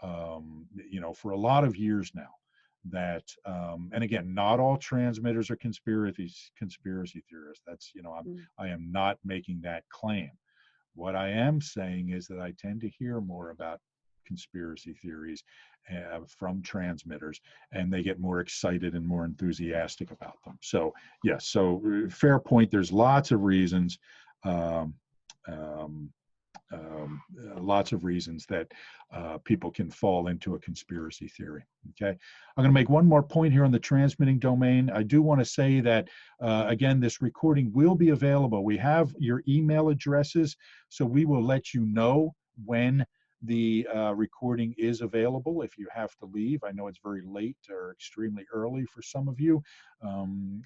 for a lot of years now, that, and again, not all transmitters are conspiracy theorists. That's, I am not making that claim. What I am saying is that I tend to hear more about conspiracy theories from transmitters, and they get more excited and more enthusiastic about them. So yes, fair point. There's lots of reasons, lots of reasons that people can fall into a conspiracy theory. Okay, I'm going to make one more point here on the transmitting domain. I do want to say that again, this recording will be available. We have your email addresses, so we will let you know when the recording is available if you have to leave. I know it's very late or extremely early for some of you,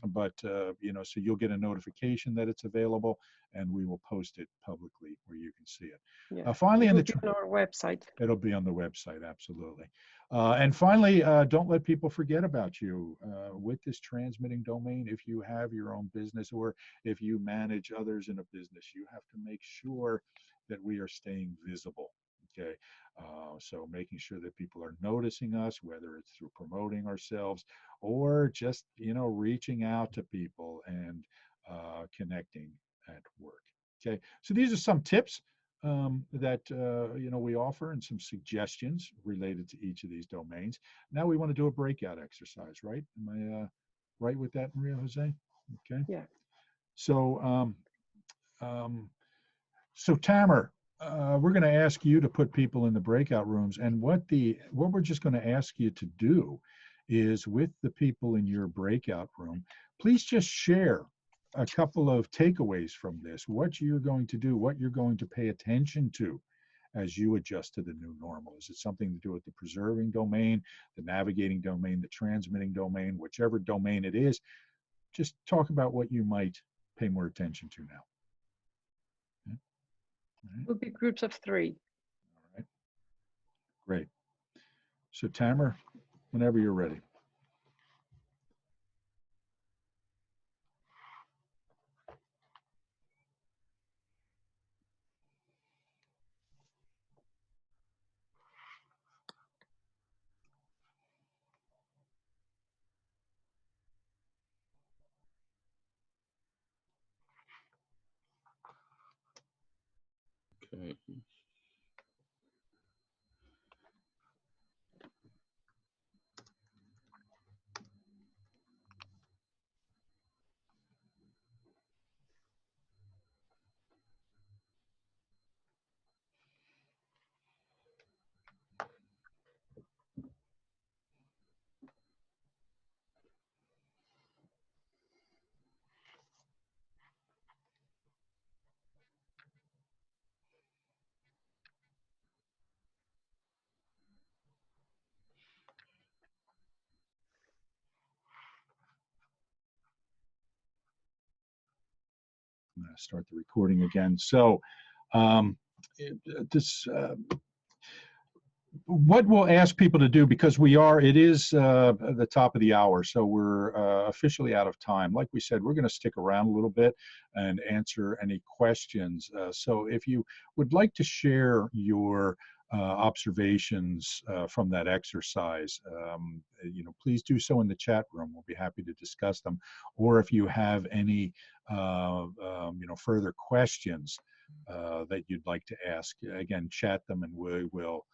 but so you'll get a notification that it's available, and we will post it publicly where you can see it. Yeah. Finally, it will be on our website. It'll be on the website, absolutely. And finally, don't let people forget about you with this transmitting domain. If you have your own business, or if you manage others in a business, you have to make sure that we are staying visible. Okay, so making sure that people are noticing us, whether it's through promoting ourselves or just reaching out to people and connecting at work. Okay, so these are some tips that we offer, and some suggestions related to each of these domains. Now we want to do a breakout exercise, right? Am I right with that, Maria Jose? Okay. Yeah. So Tamer, we're going to ask you to put people in the breakout rooms, and what we're just going to ask you to do is, with the people in your breakout room, please just share a couple of takeaways from this, what you're going to do, what you're going to pay attention to as you adjust to the new normal. Is it something to do with the preserving domain, the navigating domain, the transmitting domain, whichever domain it is? Just talk about what you might pay more attention to now. Okay. Will be groups of 3. All right. Great. So Tamer, whenever you're ready. Okay. I'm going to start the recording again. So what we'll ask people to do, because it is the top of the hour, so we're officially out of time. Like we said, we're going to stick around a little bit and answer any questions. So if you would like to share your observations from that exercise, please do so in the chat room. We'll be happy to discuss them. Or if you have any, further questions that you'd like to ask, again, chat them and we will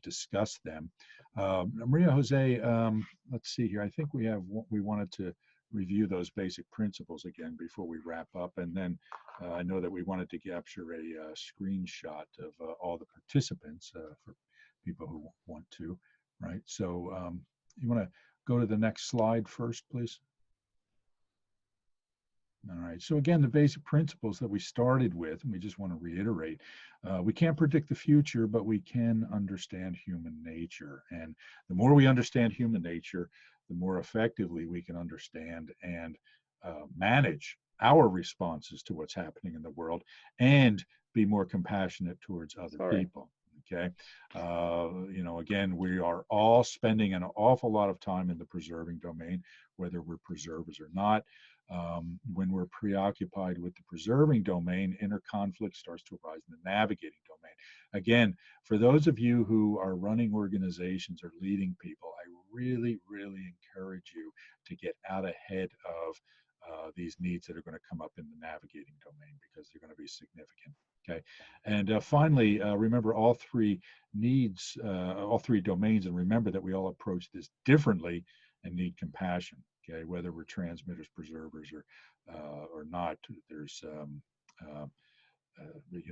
discuss them. Maria Jose, let's see here. I think we wanted to review those basic principles again before we wrap up, and then I know that we wanted to capture a screenshot of all the participants for people who want to, right? So you want to go to the next slide first, please? All right, so again, the basic principles that we started with, and we just want to reiterate, we can't predict the future, but we can understand human nature. And the more we understand human nature, the more effectively we can understand and manage our responses to what's happening in the world and be more compassionate towards other people. Okay. Again, we are all spending an awful lot of time in the preserving domain, whether we're preservers or not. When we're preoccupied with the preserving domain, inner conflict starts to arise in the navigating domain. Again, for those of you who are running organizations or leading people, I really, really encourage you to get out ahead of these needs that are going to come up in the navigating domain, because they're going to be significant. Okay, and finally, remember all three needs, all three domains, and remember that we all approach this differently and need compassion. Okay, whether we're transmitters, preservers, or not, there's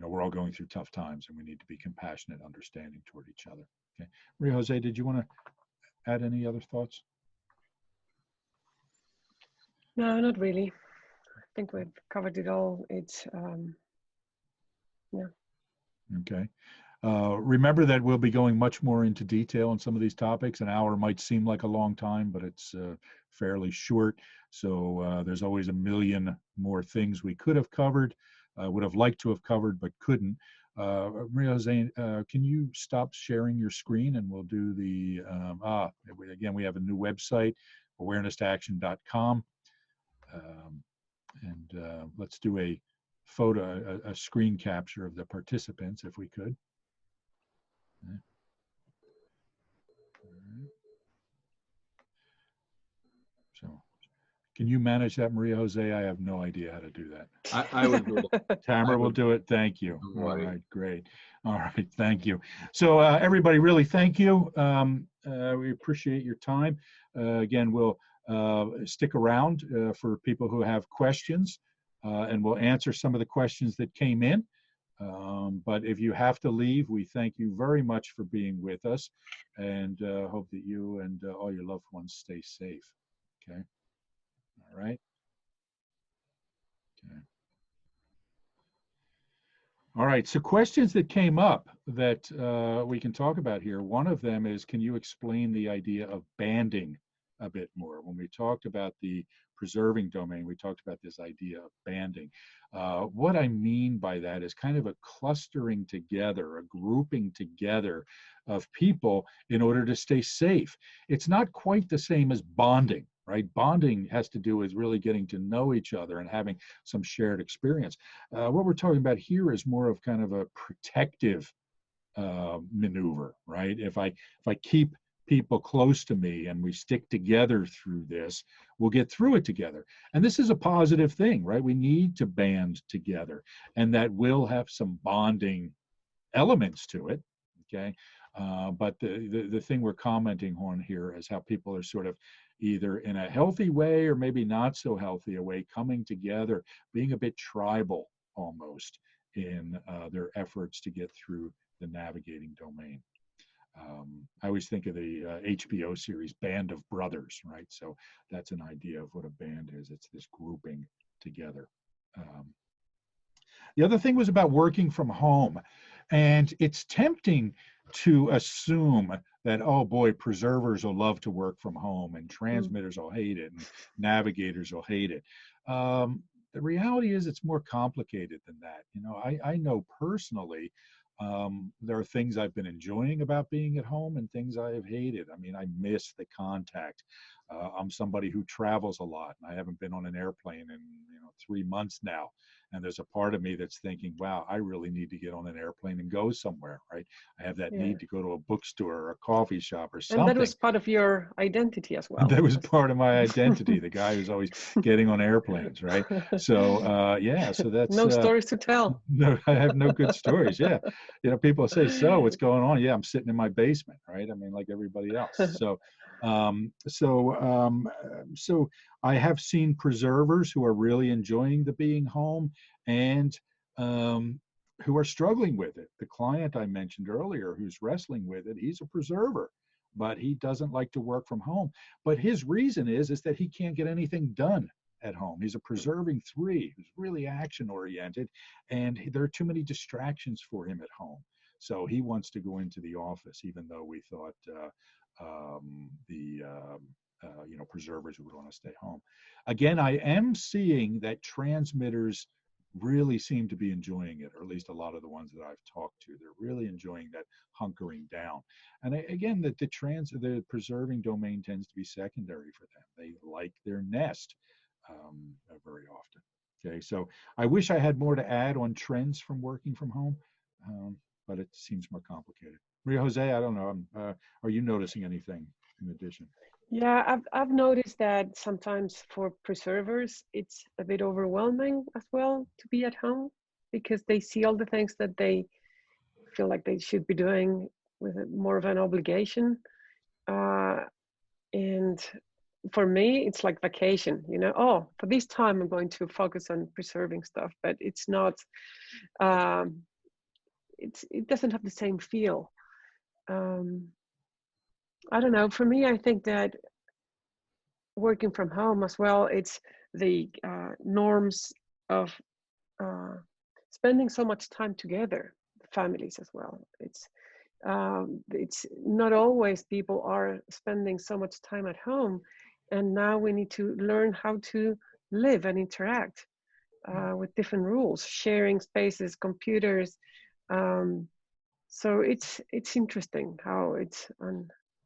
we're all going through tough times, and we need to be compassionate, understanding toward each other. Okay, Maria Jose, did you want to add any other thoughts? No, not really. I think we've covered it all. It's yeah. Okay. Remember that we'll be going much more into detail on some of these topics. An hour might seem like a long time, but it's fairly short. So there's always a million more things we could have covered, would have liked to have covered, but couldn't. Maria Jose, can you stop sharing your screen, and we'll do the, again, we have a new website, awareness2action.com. Let's do a photo, a screen capture of the participants, if we could. Okay. Right. So, can you manage that, Maria Jose? I have no idea how to do that. I will do it. Tamara will do it. Thank you. Don't All worry. right, great. All right, thank you. So everybody, really thank you. We appreciate your time. Again, we'll stick around for people who have questions, and we'll answer some of the questions that came in. But if you have to leave, we thank you very much for being with us, and hope that you and all your loved ones stay safe. Okay. All right. Okay. All right. So questions that came up that we can talk about here. One of them is, can you explain the idea of banding a bit more? When we talked about the preserving domain, we talked about this idea of banding. What I mean by that is kind of a clustering together, a grouping together of people in order to stay safe. It's not quite the same as bonding, right? Bonding has to do with really getting to know each other and having some shared experience. What we're talking about here is more of kind of a protective maneuver, right? If I keep people close to me and we stick together through this, we'll get through it together. And this is a positive thing, right? We need to band together, and that will have some bonding elements to it, okay? But the thing we're commenting on here is how people are sort of either in a healthy way or maybe not so healthy a way, coming together, being a bit tribal almost in their efforts to get through the navigating domain. I always think of the HBO series Band of Brothers, right? So that's an idea of what a band is. It's this grouping together. The other thing was about working from home. And it's tempting to assume that, oh boy, preservers will love to work from home and transmitters will hate it and navigators will hate it. The reality is it's more complicated than that. You know, I know personally, there are things I've been enjoying about being at home and things I have hated. I mean, I miss the contact. I'm somebody who travels a lot, and I haven't been on an airplane in 3 months now, And there's a part of me that's thinking, wow, I really need to get on an airplane and go somewhere, right? I have that Yeah. need to go to a bookstore or a coffee shop or something. And that was part of your identity as well. That was part of my identity, the guy who's always getting on airplanes, right? So, yeah, so that's... No stories to tell. No, I have no good stories, yeah. You know, people say, so what's going on? Yeah, I'm sitting in my basement, right? I mean, like everybody else. So I have seen preservers who are really enjoying the being home and who are struggling with it. The client I mentioned earlier who's wrestling with it, he's a preserver, but he doesn't like to work from home. But his reason is that he can't get anything done at home. He's a preserving 3 who's really action oriented, and there are too many distractions for him at home. So he wants to go into the office, even though we thought preservers would want to stay home. Again, I am seeing that transmitters really seem to be enjoying it, or at least a lot of the ones that I've talked to. They're really enjoying that hunkering down. And again, the preserving domain tends to be secondary for them. They like their nest very often. Okay, so I wish I had more to add on trends from working from home, but it seems more complicated. Maria Jose, I don't know. Are you noticing anything in addition? Yeah, I've noticed that sometimes for preservers, it's a bit overwhelming as well to be at home because they see all the things that they feel like they should be doing with more of an obligation. And for me, it's like vacation, you know, oh, for this time, I'm going to focus on preserving stuff, but it's not, it doesn't have the same feel. I don't know, for me, I think that working from home as well, it's the norms of spending so much time together, families as well. It's not always people are spending so much time at home, and now we need to learn how to live and interact with different rules, sharing spaces, computers. So it's interesting how it's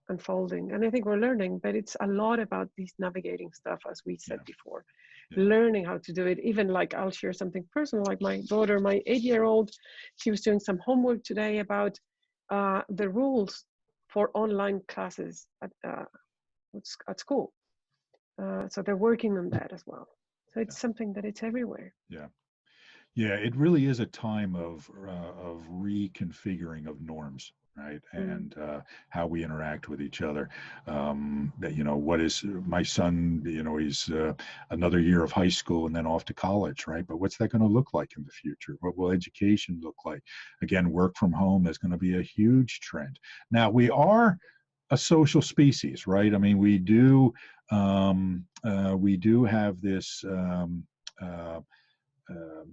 unfolding, and I think we're learning, but it's a lot about this navigating stuff, as we said before. Learning how to do it. Even like, I'll share something personal, like my daughter, my 8-year-old, she was doing some homework today about the rules for online classes at school. So they're working on that as well. So it's something that it's everywhere. Yeah, it really is a time of reconfiguring of norms, right? And how we interact with each other. What is my son, he's another year of high school and then off to college, right? But what's that going to look like in the future? What will education look like? Again, work from home is going to be a huge trend. Now, we are a social species, right? I mean, we do have this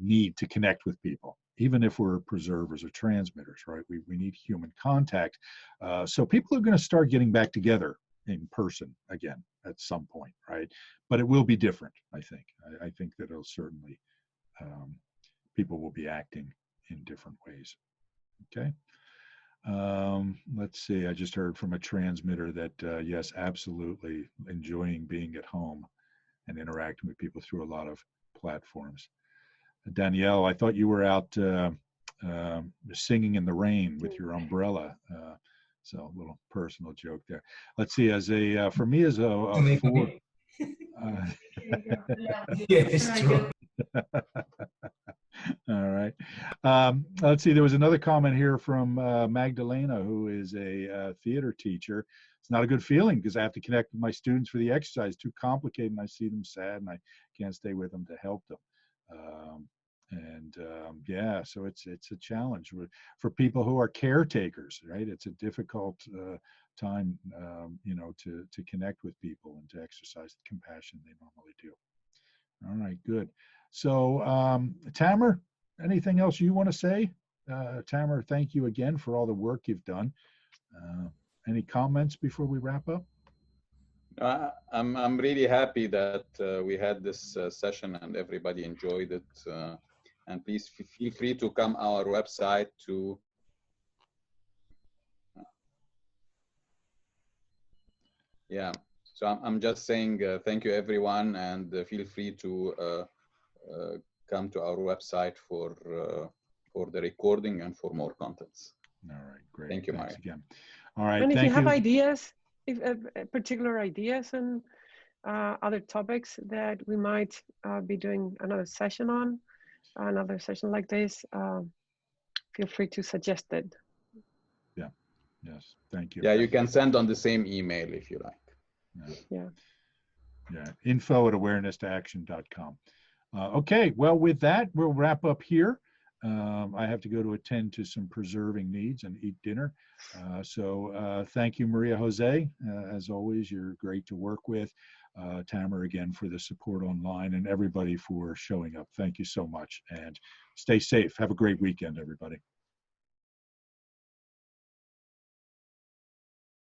need to connect with people, even if we're preservers or transmitters, right? We need human contact. So people are going to start getting back together in person again at some point, right? But it will be different, I think. I think that it'll certainly, people will be acting in different ways. Okay. Let's see, I just heard from a transmitter that, yes, absolutely enjoying being at home and interacting with people through a lot of platforms. Danielle, I thought you were out singing in the rain with your umbrella. So a little personal joke there. Let's see, for me as a 4. Yes, true. All right. Let's see, there was another comment here from Magdalena, who is a theater teacher. It's not a good feeling because I have to connect with my students for the exercise. Too complicated, and I see them sad, and I can't stay with them to help them. So it's a challenge for people who are caretakers, right? It's a difficult time, to connect with people and to exercise the compassion they normally do. All right, good. So, Tamer, anything else you want to say? Tamer, thank you again for all the work you've done. Any comments before we wrap up? I'm really happy that we had this session and everybody enjoyed it. And please feel free to come our website to So I'm just saying thank you everyone, and feel free to come to our website for the recording and for more contents. All right, great. Thank you, Thanks Maya. again. All right, And if thank you have you. ideas, if particular ideas and other topics that we might be doing another session on, another session like this, feel free to suggest it. Yeah, yes, thank you. Yeah, you can send on the same email if you like. Yeah. Yeah, info@awareness2action.com. Okay, well, with that, we'll wrap up here. I have to go to attend to some preserving needs and eat dinner. So thank you, Maria Jose. As always, you're great to work with. Tamer, again, for the support online, and everybody for showing up. Thank you so much, and stay safe. Have a great weekend, everybody.